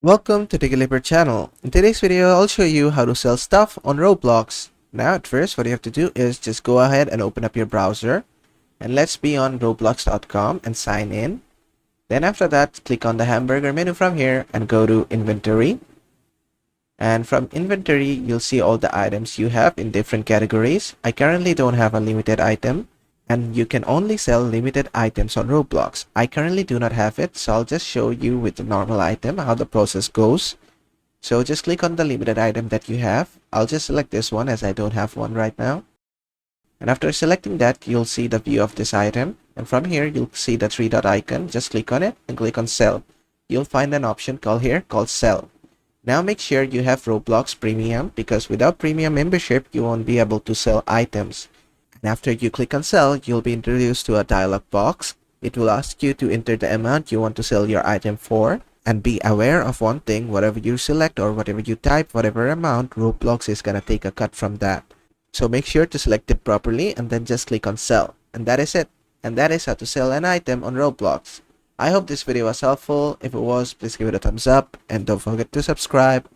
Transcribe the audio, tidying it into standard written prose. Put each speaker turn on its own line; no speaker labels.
Welcome to the Gilliper channel. In today's video, I'll show you how to sell stuff on Roblox. Now at first, what you have to do is just go ahead and open up your browser. And let's be on roblox.com and sign in. Then after that, click on the hamburger menu from here and go to inventory. And from inventory, you'll see all the items you have in different categories. I currently don't have a limited item. And you can only sell limited items on Roblox. I currently do not have it, so I'll just show you with the normal item how the process goes. So just click on the limited item that you have. I'll just select this one as I don't have one right now. And after selecting that, you'll see the view of this item. And from here, you'll see the three dot icon. Just click on it and click on sell. You'll find an option called sell. Now make sure you have Roblox Premium because without Premium membership, you won't be able to sell items. And after you click on sell, you'll be introduced to a dialog box. It will ask you to enter the amount you want to sell your item for. And be aware of one thing, whatever you select or whatever you type, whatever amount, Roblox is gonna take a cut from that. So make sure to select it properly and then just click on sell. And that is it. And that is how to sell an item on Roblox. I hope this video was helpful. If it was, please give it a thumbs up and don't forget to subscribe.